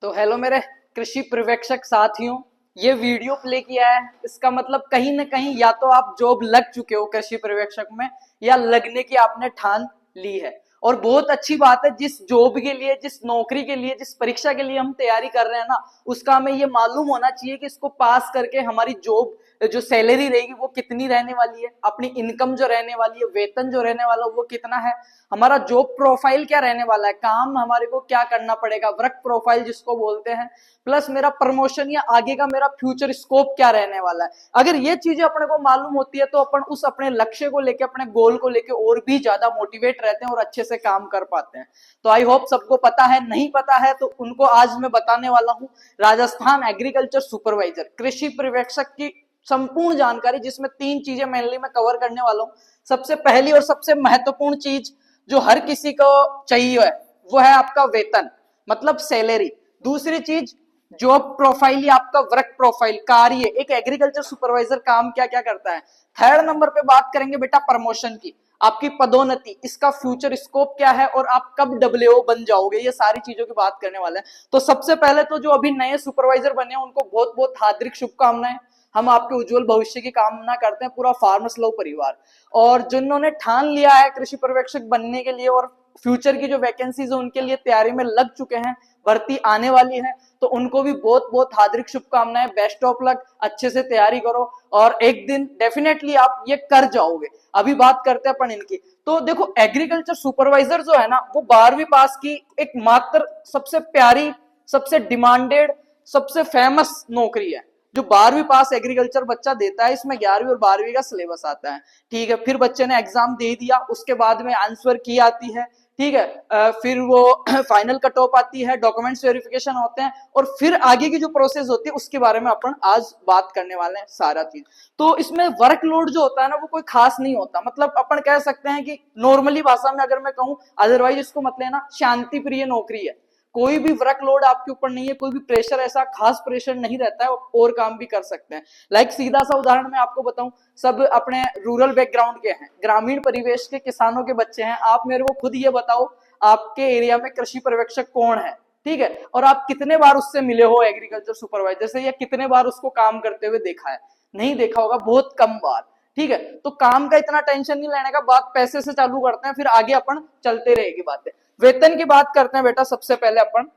तो हेलो मेरे कृषि पर्यवेक्षक साथियों, ये वीडियो प्ले किया है इसका मतलब कहीं ना कहीं या तो आप जॉब लग चुके हो कृषि पर्यवेक्षक में या लगने की आपने ठान ली है। और बहुत अच्छी बात है, जिस जॉब के लिए, जिस नौकरी के लिए, जिस परीक्षा के लिए हम तैयारी कर रहे हैं ना, उसका हमें ये मालूम होना चाहिए कि इसको पास करके हमारी जॉब जो सैलरी रहेगी वो कितनी रहने वाली है, अपनी इनकम जो रहने वाली है, वेतन जो रहने वाला है वो कितना है, हमारा जॉब प्रोफाइल क्या रहने वाला है, काम हमारे को क्या करना पड़ेगा, वर्क प्रोफाइल जिसको बोलते हैं, प्लस मेरा प्रमोशन या आगे का मेरा फ्यूचर स्कोप क्या रहने वाला है। अगर ये चीजें अपने को मालूम होती है तो अपन उस अपने लक्ष्य को लेके, अपने गोल को लेके और भी ज्यादा मोटिवेट रहते हैं और अच्छे से काम कर पाते हैं। तो आई होप सबको पता है, नहीं पता है तो उनको आज मैं बताने वाला हूँ राजस्थान एग्रीकल्चर सुपरवाइजर कृषि पर्यवेक्षक की संपूर्ण जानकारी, जिसमें 3 चीजें मेनली मैं कवर करने वाला हूँ। सबसे पहली और सबसे महत्वपूर्ण चीज जो हर किसी को चाहिए है वो है आपका वेतन, मतलब सैलरी। दूसरी चीज जॉब प्रोफाइल या आपका वर्क प्रोफाइल, कार्य, एक एग्रीकल्चर सुपरवाइजर काम क्या क्या करता है। थर्ड नंबर पे बात करेंगे बेटा प्रमोशन की, आपकी पदोन्नति, इसका फ्यूचर स्कोप क्या है और आप कब डब्ल्यूओ बन जाओगे, ये सारी चीजों की बात करने वाले हैं। तो सबसे पहले तो जो अभी नए सुपरवाइजर बने हैं उनको बहुत बहुत हार्दिक शुभकामनाएं। हम आपके उज्जवल भविष्य की कामना करते हैं, पूरा फार्मर्स लव परिवार। और जिन्होंने ठान लिया है कृषि पर्यवेक्षक बनने के लिए और फ्यूचर की जो वैकेंसीज है उनके लिए तैयारी में लग चुके हैं, भर्ती आने वाली है, तो उनको भी बहुत बहुत हार्दिक शुभकामनाएं। बेस्ट ऑफ लक, अच्छे से तैयारी करो और एक दिन डेफिनेटली आप ये कर जाओगे। अभी बात करते हैं अपन इनकी। तो देखो, एग्रीकल्चर सुपरवाइजर जो है ना, वो 12वीं पास की एक मात्र सबसे प्यारी, सबसे डिमांडेड, सबसे फेमस नौकरी है जो 12वीं पास एग्रीकल्चर बच्चा देता है। इसमें 11वीं और 12वीं का सिलेबस आता है, ठीक है। फिर बच्चे ने एग्जाम दे दिया, उसके बाद में आंसर की आती है, ठीक है। फिर वो फाइनल कट ऑफ आती है, डॉक्यूमेंट्स वेरिफिकेशन होते हैं और फिर आगे की जो प्रोसेस होती है उसके बारे में अपन आज बात करने वाले हैं सारा चीज। तो इसमें वर्कलोड जो होता है ना वो कोई खास नहीं होता, मतलब अपन कह सकते हैं कि नॉर्मली भाषा में अगर मैं कहूं, अदरवाइज इसको मत लेना, शांति प्रिय नौकरी है। कोई भी वर्कलोड आपके ऊपर नहीं है, कोई भी प्रेशर, ऐसा खास प्रेशर नहीं रहता है, और काम भी कर सकते हैं। लाइक सीधा सा उदाहरण मैं आपको बताऊं, सब अपने रूरल बैकग्राउंड के हैं, ग्रामीण परिवेश के किसानों के बच्चे हैं। आप मेरे को खुद ये बताओ, आपके एरिया में कृषि पर्यवेक्षक कौन है, ठीक है, और आप कितने बार उससे मिले हो एग्रीकल्चर सुपरवाइजर से, या कितने बार उसको काम करते हुए देखा है? नहीं देखा होगा, बहुत कम बार, ठीक है। तो काम का इतना टेंशन नहीं लेने का, बात पैसे से चालू करते हैं, फिर आगे अपन चलते रहेगी बातें। वेतन की बात करते हैं बेटा सबसे पहले अपन।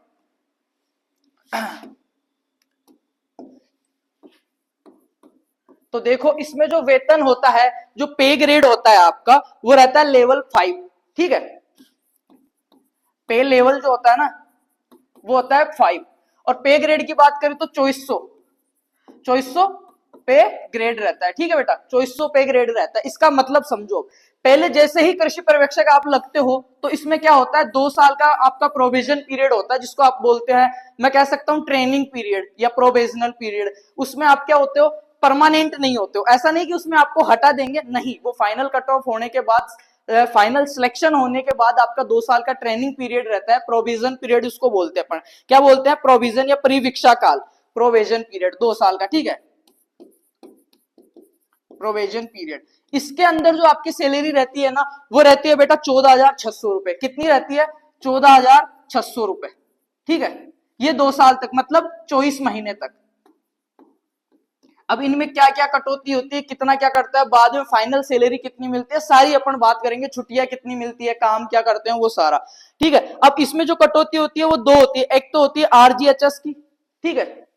तो देखो, इसमें जो वेतन होता है, जो पे ग्रेड होता है आपका, वो रहता है लेवल 5, ठीक है। पे लेवल जो होता है ना वो होता है 5, और पे ग्रेड की बात करें तो 2400 पे ग्रेड रहता है, ठीक है बेटा। 2400 पे ग्रेड रहता है। इसका मतलब समझो, पहले जैसे ही कृषि पर्यवेक्षक आप लगते हो तो इसमें क्या होता है, 2 साल का आपका प्रोविजन पीरियड होता है, जिसको आप बोलते हैं, मैं कह सकता हूं ट्रेनिंग पीरियड या प्रोविजनल पीरियड। उसमें आप क्या होते हो, परमानेंट नहीं होते हो। ऐसा नहीं कि उसमें आपको हटा देंगे, नहीं, वो फाइनल कट ऑफ होने के बाद, फाइनल सिलेक्शन होने के बाद आपका 2 साल का ट्रेनिंग पीरियड रहता है, प्रोविजन पीरियड उसको बोलते हैं अपन। क्या बोलते हैं, प्रोविजन या परिवीक्षा काल, प्रोविजन पीरियड 2 साल का, ठीक है, प्रोविजन पीरियड। इसके अंदर जो आपकी सैलरी रहती है ना, वो रहती है बेटा 14,600 रुपए। कितनी रहती है? 14,600 रुपए, ठीक है। ये 2 साल तक, मतलब 24 महीने तक। अब इनमें क्या क्या कटौती होती है, कितना क्या करता है, बाद में फाइनल सैलरी कितनी मिलती है, सारी अपन बात करेंगे। छुट्टियां कितनी मिलती है, काम क्या करते हैं, वो सारा, ठीक है। अब इसमें जो कटौती होती है वो 2 होती है। एक तो होती है आरजीएचएस की, ठीक है,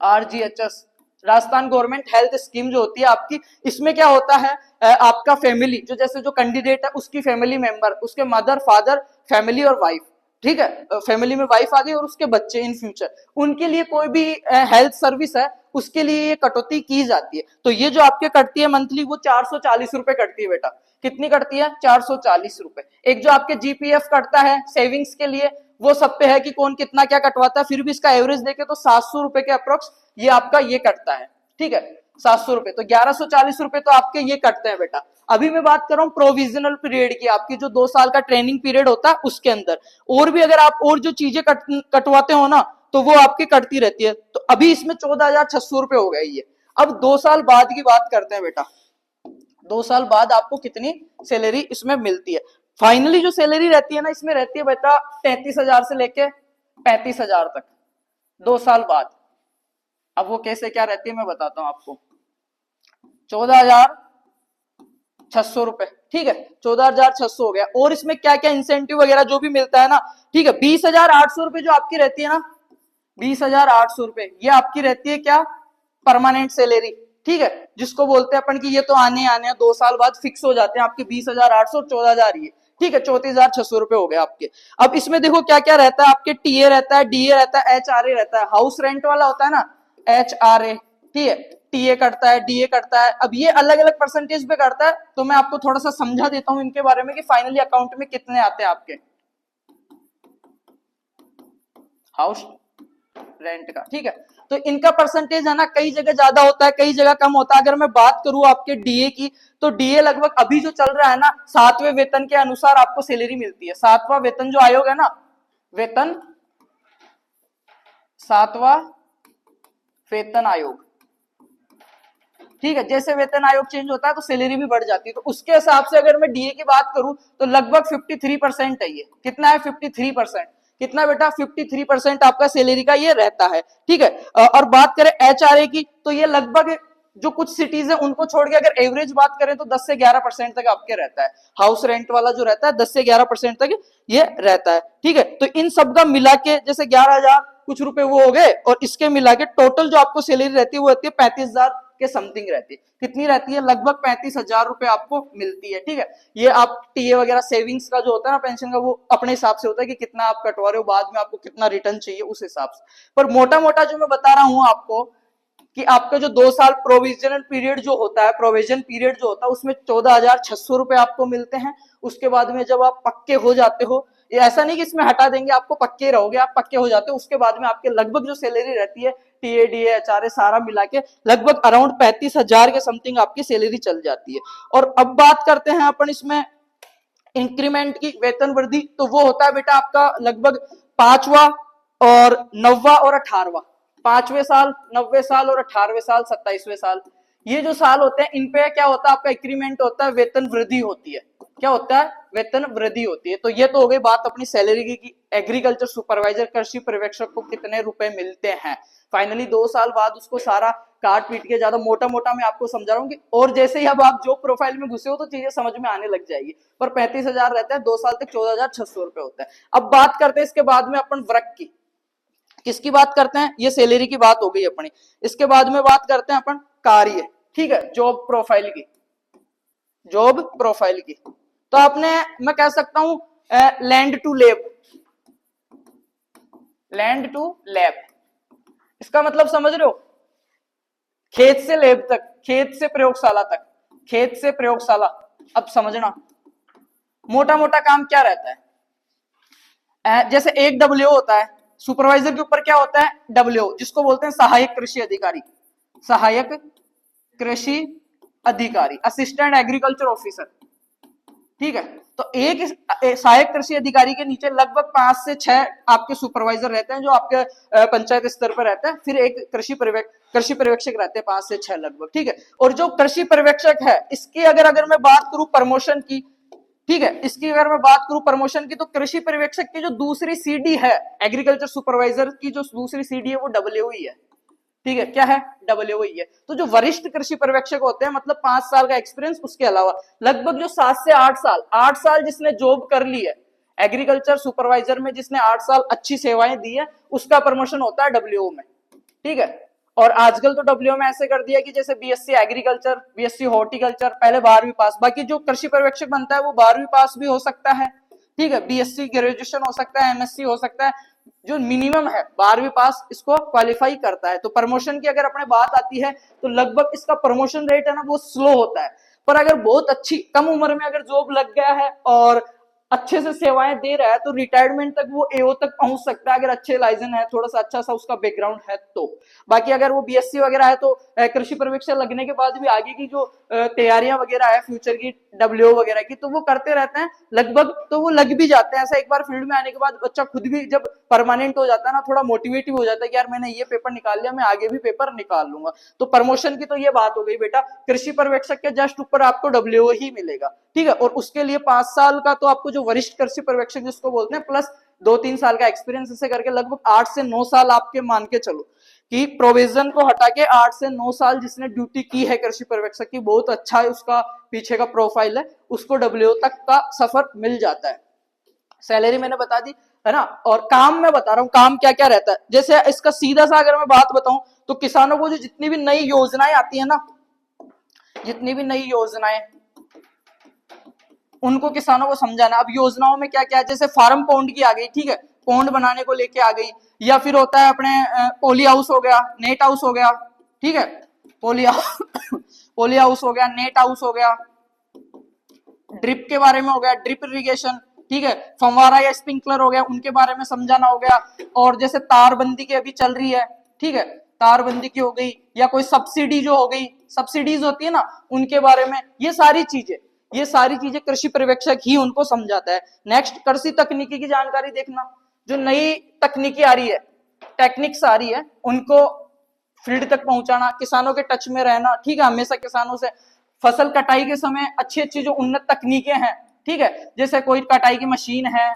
RGHS, Rajasthan government health scheme जो होती है आपकी। इसमें क्या होता है, आपका फैमिली जो, जैसे जो कैंडिडेट है उसकी फैमिली मेंबर, उसके मदर, फादर, फैमिली और वाइफ, ठीक है, फैमिली में वाइफ आ गई और उसके बच्चे इन फ्यूचर, उनके लिए कोई भी हेल्थ सर्विस है उसके लिए ये कटौती की जाती है। तो ये जो आपके कटती है मंथली, वो 440 रुपए कटती है बेटा। कितनी कटती है? 440 रुपए। एक जो आपके जीपीएफ कटता है सेविंग्स के लिए, वो सब पे है कि कौन कितना क्या कटवाता है, फिर भी इसका एवरेज देखे तो 700 रुपए के अप्रोक्स ये आपका ये कटता है, ठीक है, 700 रुपए। तो 1140 रुपए तो आपके ये कटते हैं बेटा। अभी मैं बात कर रहा हूँ प्रोविजनल पीरियड की, आपकी जो 2 साल का ट्रेनिंग पीरियड होता है उसके अंदर। और भी अगर आप और जो चीजें कटवाते हो ना, तो वो आपकी कटती रहती है। तो अभी इसमें 14,600 रुपए हो गए ये। अब 2 साल बाद की बात करते हैं बेटा। 2 साल बाद आपको कितनी सैलरी इसमें मिलती है? फाइनली जो सैलरी रहती है ना, इसमें रहती है बेटा 33,000 से लेके 35,000 तक 2 साल बाद। अब वो कैसे क्या रहती है मैं बताता हूं आपको। 14,600 रुपए, ठीक है, 14,600 हो गया। और इसमें क्या क्या इंसेंटिव वगैरह जो भी मिलता है ना, ठीक है, 20,800 रुपए जो आपकी रहती है ना, 20,800 रुपए ये आपकी रहती है क्या, परमानेंट सैलरी, ठीक है, जिसको बोलते हैं अपन कि ये तो आने आने 2 साल बाद फिक्स हो जाते हैं आपके 20,800, 14,000 ये, ठीक है, 34,600 रुपए हो गए आपके। अब इसमें देखो क्या क्या रहता है आपके, टीए रहता है, डीए रहता है, एचआरए रहता है। हाउस रेंट वाला होता है ना एचआरए, ठीक है, टीए करता है, डीए करता है। अब ये अलग अलग परसेंटेज पे करता है, तो मैं आपको थोड़ा सा समझा देता हूं इनके बारे में कि फाइनली अकाउंट में कितने आते हैं आपके हाउस रेंट का, ठीक है। तो इनका परसेंटेज है ना कई जगह ज्यादा होता है, कई जगह कम होता है। अगर मैं बात करूं आपके डीए की, तो डीए लगभग अभी जो चल रहा है ना, 7वें वेतन के अनुसार आपको सैलरी मिलती है। 7वां वेतन जो आयोग है ना, वेतन 7वां वेतन आयोग, ठीक है, जैसे वेतन आयोग चेंज होता है तो सैलरी भी बढ़ जाती है। तो उसके हिसाब से अगर मैं डीए की बात करूं तो लगभग 53% है। ये कितना है, 53%। कितना बेटा, 53% आपका सैलरी का ये रहता है, ठीक है। और बात करें एचआरए की, तो ये लगभग जो कुछ सिटीज है उनको छोड़ के अगर एवरेज बात करें तो 10 से 11% तक आपके रहता है। हाउस रेंट वाला जो रहता है 10 से 11% तक ये रहता है, ठीक है। तो इन सब का मिला के जैसे 11,000 कुछ रुपए वो हो गए, और इसके मिला के टोटल जो आपको सैलरी रहती है वो रहती है 35,000 के समथिंग रहती है। कितनी रहती है, लगभग 35,000 रुपए आपको मिलती है, ठीक है। ये आप टीए वगैरह सेविंग्स का जो होता है ना पेंशन का, वो अपने हिसाब से होता है कि कितना आप कटवा रहे हो, बाद में आपको कितना रिटर्न चाहिए उस हिसाब से। पर मोटा मोटा जो मैं बता रहा हूं आपको कि आपका जो 2 साल प्रोविजनल पीरियड जो होता है, प्रोविजन पीरियड जो होता है, उसमें 14,600 रुपए आपको मिलते हैं। उसके बाद में जब आप पक्के हो जाते हो, ये ऐसा नहीं कि इसमें हटा देंगे आपको, पक्के रहोगे, आप पक्के हो जाते हो, उसके बाद में आपके लगभग जो सैलरी रहती है टीए डीए एचआरए सारा मिला के लगभग अराउंड 35,000 के समथिंग आपकी सैलरी चल जाती है। और अब बात करते हैं अपन इसमें इंक्रीमेंट की, वेतन वृद्धि। तो वो होता है बेटा आपका लगभग 5वां और 9वां और 18वां, 5वें साल, 9वें साल और 18वें साल, 27वें साल, ये जो साल होते हैं इन पे क्या होता है आपका इंक्रीमेंट होता है, वेतन वृद्धि होती है। क्या होता है, वेतन वृद्धि होती है। तो ये तो हो गई बात अपनी सैलरी की कि एग्रीकल्चर सुपरवाइजर कृषि पर्यवेक्षक को कितने रुपए मिलते हैं। फाइनली 2 साल बाद उसको सारा काट पीट के ज्यादा मोटा मोटा मैं आपको समझा रहा हूँ कि, और जैसे ही अब आप जो प्रोफाइल में घुसे हो तो चीजें समझ में आने लग जाएगी। पर 35,000 रहता है, 2 साल तक 14,600 रुपए होता है। अब बात करते हैं इसके बाद में अपन वर्क की, किसकी बात करते हैं, ये सैलरी की बात हो गई अपनी। इसके बाद में बात करते हैं अपन कार्य, ठीक है, जॉब प्रोफाइल की, जॉब प्रोफाइल की। तो आपने, मैं कह सकता हूं land to lab, land to lab, इसका मतलब समझ रहे हो, खेत से लैब तक, खेत से प्रयोगशाला तक, खेत से प्रयोगशाला। अब समझना मोटा मोटा काम क्या रहता है। जैसे एक डब्ल्यू होता है, सुपरवाइजर के ऊपर क्या होता है, डब्ल्यू, जिसको बोलते हैं सहायक कृषि अधिकारी, सहायक कृषि अधिकारी, असिस्टेंट एग्रीकल्चर ऑफिसर, ठीक है। तो एक सहायक कृषि अधिकारी के नीचे लगभग 5 से 6 आपके सुपरवाइजर रहते हैं जो आपके पंचायत स्तर पर रहते हैं। फिर एक कृषि पर्यवेक्षक रहते हैं 5 से 6 लगभग, ठीक है। और जो कृषि पर्यवेक्षक है इसकी अगर मैं बात करूं प्रमोशन की, ठीक है, इसकी अगर मैं बात करूं प्रमोशन की, तो कृषि पर्यवेक्षक की जो दूसरी सीडी है, एग्रीकल्चर सुपरवाइजर की जो दूसरी सीडी है वो डब्ल्यू ही है, ठीक है। क्या है, डब्ल्यू ही है। तो जो वरिष्ठ कृषि पर्यवेक्षक होते हैं, मतलब 5 साल का एक्सपीरियंस, उसके अलावा लगभग जो 7 से 8 साल, 8 साल जिसने जॉब कर ली है एग्रीकल्चर सुपरवाइजर में, जिसने 8 साल अच्छी सेवाएं दी है, उसका प्रमोशन होता है डब्ल्यू में, ठीक है। और आजकल तो डब्ल्यू में ऐसे कर दिया कि जैसे बीएससी एग्रीकल्चर, बीएससी हॉर्टिकल्चर, पहले 12वीं पास, बाकी जो कृषि पर्यवेक्षक बनता है वो 12वीं पास भी हो सकता है, ठीक है, बीएससी ग्रेजुएशन हो सकता है, एमएससी हो सकता है, जो मिनिमम है 12वीं पास इसको क्वालिफाई करता है। तो प्रमोशन की अगर अपने बात आती है तो लगभग इसका प्रमोशन रेट है ना वो स्लो होता है। पर अगर बहुत अच्छी कम उम्र में अगर जॉब लग गया है और अच्छे से सेवाएं दे रहा है तो रिटायरमेंट तक वो एओ तक पहुंच सकता है, अगर अच्छे लाइसेंस है, थोड़ा सा अच्छा सा उसका बैकग्राउंड है तो। बाकी अगर वो बीएससी वगैरह है तो कृषि पर्यवेक्षक लगने के बाद भी आगे की जो तैयारियां वगैरह है फ्यूचर की, डब्ल्यू वगैरह की, तो वो करते रहते हैं लगभग, तो वो लग भी जाते हैं। ऐसा एक बार फील्ड में आने के बाद बच्चा खुद भी जब परमानेंट हो जाता है ना, थोड़ा मोटिवेटिव हो जाता है कि यार मैंने ये पेपर निकाल लिया, मैं आगे भी पेपर निकाल लूंगा। तो प्रमोशन की तो ये बात हो गई बेटा। कृषि पर्यवेक्षक के जस्ट ऊपर आपको डब्ल्यू ही मिलेगा, ठीक है। और उसके लिए 5 साल का तो आपको जो वरिष्ठ कृषि पर्यवेक्षक जिसको बोलते हैं, प्लस 2-3 साल का एक्सपीरियंस ऐसे करके लगभग 8 से 9 साल आपके मान के चलो कि प्रोविजन को हटा के 8 से 9 साल जिसने ड्यूटी की है कृषि पर्यवेक्षक की, बहुत अच्छा है उसका पीछे का प्रोफाइल है, उसको डब्ल्यूओ तक का सफर मिल जाता है। सैलरी मैंने बता दी है ना। और काम मैं बता रहा हूं काम क्या क्या रहता है। जैसे इसका सीधा सा अगर मैं बात बताऊं तो किसानों को जो जितनी भी नई योजनाएं आती है ना, जितनी भी नई योजनाएं, उनको किसानों को समझाना। अब योजनाओं में क्या क्या है, जैसे फार्म पॉन्ड की आ गई, ठीक है, पॉन्ड बनाने को लेके आ गई, या फिर होता है अपने पोली हाउस हो गया, नेट हाउस हो गया, ठीक है, पोली पोली हाउस हो गया, नेट हाउस हो गया, ड्रिप के बारे में हो गया, ड्रिप इरिगेशन, ठीक है, फंवारा या स्प्रिंकलर हो गया, उनके बारे में समझाना हो गया। और जैसे तारबंदी की अभी चल रही है, ठीक है, तारबंदी की हो गई, या कोई सब्सिडी जो हो गई, सब्सिडीज होती है ना, उनके बारे में, ये सारी चीजें कृषि पर्यवेक्षक ही उनको समझाता है। नेक्स्ट, कृषि तकनीकी की जानकारी देखना, जो नई तकनीकी आ रही है, टेक्निक्स आ रही है, उनको फील्ड तक पहुंचाना, किसानों के टच में रहना, ठीक है, हमेशा किसानों से फसल कटाई के समय अच्छी अच्छी जो उन्नत तकनीकें हैं, ठीक है, जैसे कोई कटाई की मशीन है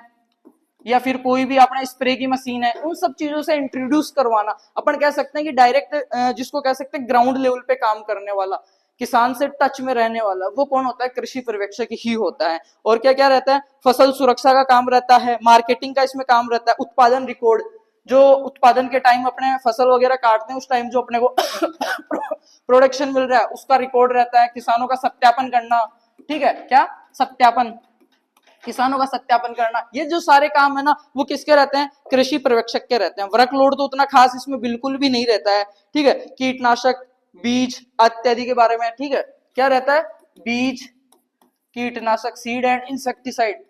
या फिर कोई भी अपना स्प्रे की मशीन है, उन सब चीजों से इंट्रोड्यूस करवाना। अपन कह सकते हैं कि डायरेक्ट जिसको कह सकते हैं ग्राउंड लेवल पे काम करने वाला, किसान से टच में रहने वाला, वो कौन होता है, कृषि पर्यवेक्षक ही होता है। और क्या क्या रहता है, फसल सुरक्षा का काम रहता है, मार्केटिंग का इसमें काम रहता है, उत्पादन रिकॉर्ड, जो उत्पादन के टाइम अपने फसल वगैरह काटते हैं उस टाइम जो अपने को प्रोडक्शन मिल रहा है उसका रिकॉर्ड रहता है, किसानों का सत्यापन करना, ठीक है, क्या सत्यापन, किसानों का सत्यापन करना, ये जो सारे काम है ना वो किसके रहते हैं, कृषि पर्यवेक्षक के रहते हैं। वर्कलोड तो उतना खास इसमें बिल्कुल भी नहीं रहता है, ठीक है, कीटनाशक, बीज इत्यादि के बारे में, ठीक है, क्या रहता है, बीज, कीटनाशक, सीड एंड इंसेक्टिसाइड,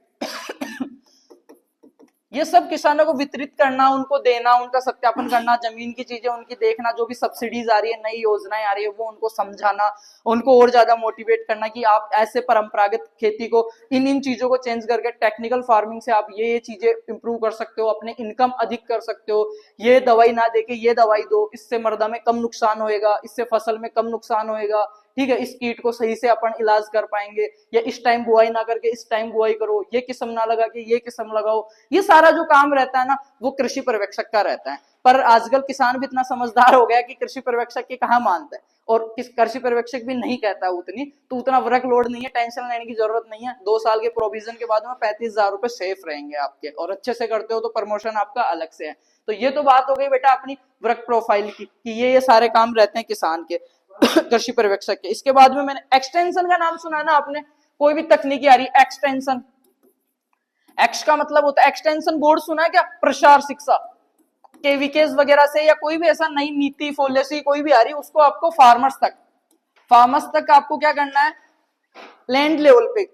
ये सब किसानों को वितरित करना, उनको देना, उनका सत्यापन करना, जमीन की चीजें उनकी देखना, जो भी सब्सिडीज आ रही है, नई योजनाएं आ रही है, वो उनको समझाना, उनको और ज्यादा मोटिवेट करना कि आप ऐसे परंपरागत खेती को इन चीजों को चेंज करके टेक्निकल फार्मिंग से आप ये चीजें इंप्रूव कर सकते हो, अपने इनकम अधिक कर सकते हो, ये दवाई ना देके ये दवाई दो, इससे मृदा में कम नुकसान होएगा, इससे फसल में कम नुकसान होएगा, ठीक है, इस कीट को सही से अपन इलाज कर पाएंगे, या इस टाइम बुआई ना करके इस टाइम बुआई करो, ये किस्म ना लगा के ये किस्म लगाओ, ये सारा जो काम रहता है ना वो कृषि पर्यवेक्षक का रहता है। पर आजकल किसान भी इतना समझदार हो गया कि कृषि पर्यवेक्षक की कहाँ मानता है, और कृषि पर्यवेक्षक भी नहीं कहता है उतनी, तो उतना वर्कलोड नहीं है, टेंशन लेने की जरूरत नहीं है। 2 साल के प्रोविजन के बाद में 35,000 रुपए सेफ रहेंगे आपके, और अच्छे से करते हो तो प्रमोशन आपका अलग से है। तो ये तो बात हो गई बेटा अपनी वर्क प्रोफाइल की, कि ये सारे काम रहते हैं किसान के कृषि पर्यवेक्षक के। इसके बाद में मैंने एक्सटेंशन का नाम सुना ना आपने, कोई भी तकनीकी आ रही है, एक्सटेंशन, एक्स का मतलब होता है एक्सटेंशन बोर्ड, सुना है क्या, प्रसार शिक्षा, केवीकेस वगैरह से, या कोई भी ऐसा नई नीति पॉलिसी कोई भी आ रही है, उसको आपको फार्मर्स तक आपको क्या करना है, लैंड लेवल पे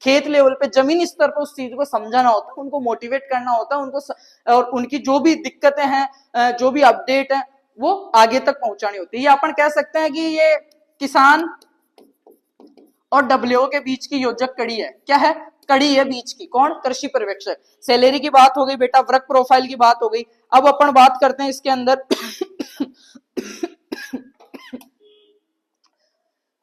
खेत लेवल पे, जमीन स्तर पर उस चीज को समझाना होता है, उनको मोटिवेट करना होता है, उनको और उनकी जो भी दिक्कतें हैं, जो भी अपडेट है, वो आगे तक पहुंचानी होती है। ये अपन कह सकते हैं कि ये किसान और डब्ल्यूओ के बीच की योजक कड़ी है। क्या है, कड़ी है बीच की, कौन, कृषि पर्यवेक्षक। सैलरी की बात हो गई बेटा, वर्क प्रोफाइल की बात हो गई। अब अपन बात करते हैं इसके अंदर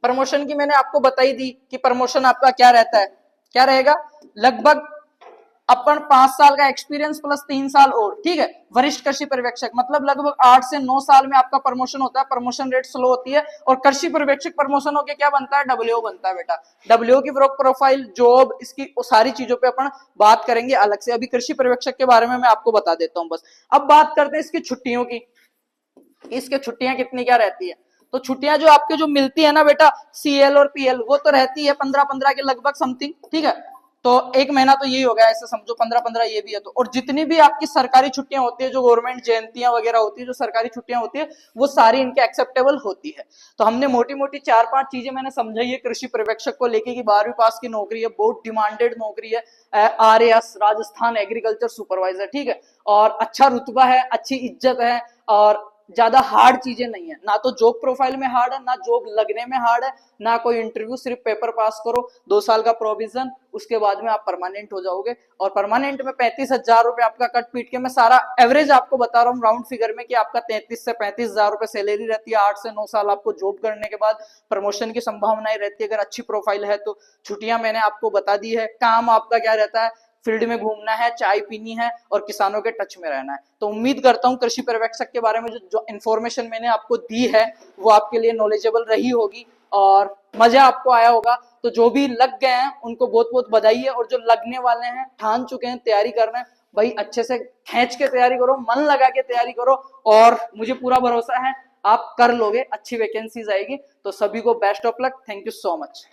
प्रमोशन की। मैंने आपको बताई दी कि प्रमोशन आपका क्या रहता है, क्या रहेगा, लगभग अपन 5 साल का एक्सपीरियंस प्लस 3 साल और, ठीक है, वरिष्ठ कृषि पर्यवेक्षक, मतलब लगभग 8 से 9 साल में आपका प्रमोशन होता है। प्रमोशन रेट स्लो होती है, और कृषि पर्यवेक्षक प्रमोशन होकर क्या बनता है, डब्ल्यूओ बनता है बेटा। डब्ल्यूओ की वर्क प्रोफाइल, जॉब, इसकी सारी चीजों पे अपन बात करेंगे अलग से। अभी कृषि पर्यवेक्षक के बारे में मैं आपको बता देता हूँ बस। अब बात करते हैं इसकी छुट्टियों की, इसके छुट्टियां कितनी क्या रहती है। तो छुट्टियां जो आपके जो मिलती है ना बेटा, सीएल और पीएल, वो तो रहती है 15-15 के लगभग समथिंग, ठीक है, तो 1 महीना तो यही हो गया, ऐसे समझो 15-15 ये भी है तो। और जितनी भी आपकी सरकारी छुट्टियां होती है, जो गवर्नमेंट जयंतियां वगैरह होती है, जो सरकारी छुट्टियां होती है, वो सारी इनके एक्सेप्टेबल होती है। तो हमने मोटी मोटी 4-5 चीजें मैंने समझाई है कृषि पर्यवेक्षक को लेके, कि 12वीं पास की नौकरी है, बहुत डिमांडेड नौकरी है, RAS, राजस्थान एग्रीकल्चर सुपरवाइजर, ठीक है, और अच्छा रुतबा है, अच्छी इज्जत है, और ज्यादा हार्ड चीजें नहीं है, ना तो जॉब प्रोफाइल में हार्ड है, ना जॉब लगने में हार्ड है, ना कोई इंटरव्यू, सिर्फ पेपर पास करो, 2 साल का प्रोविजन, उसके बाद में आप परमानेंट हो जाओगे। और परमानेंट में 35,000 रुपए आपका कट पीट के, मैं सारा एवरेज आपको बता रहा हूँ राउंड फिगर में, कि आपका 33 से 35,000 रुपए सैलरी रहती है। 8 से 9 साल आपको जॉब करने के बाद प्रमोशन की संभावनाएं रहती है, अगर अच्छी प्रोफाइल है तो। छुट्टियां मैंने आपको बता दी है। काम आपका क्या रहता है, फील्ड में घूमना है, चाय पीनी है और किसानों के टच में रहना है। तो उम्मीद करता हूँ कृषि पर्यवेक्षक के बारे में जो इन्फॉर्मेशन मैंने आपको दी है वो आपके लिए नॉलेजेबल रही होगी और मजा आपको आया होगा। तो जो भी लग गए हैं उनको बहुत बहुत बधाई है, और जो लगने वाले हैं, ठान चुके हैं, तैयारी कर रहे हैं, भाई अच्छे से खींच के तैयारी करो, मन लगा के तैयारी करो, और मुझे पूरा भरोसा है आप कर लोगे, अच्छी वैकेंसीज आएगी। तो सभी को best of luck. Thank you so much.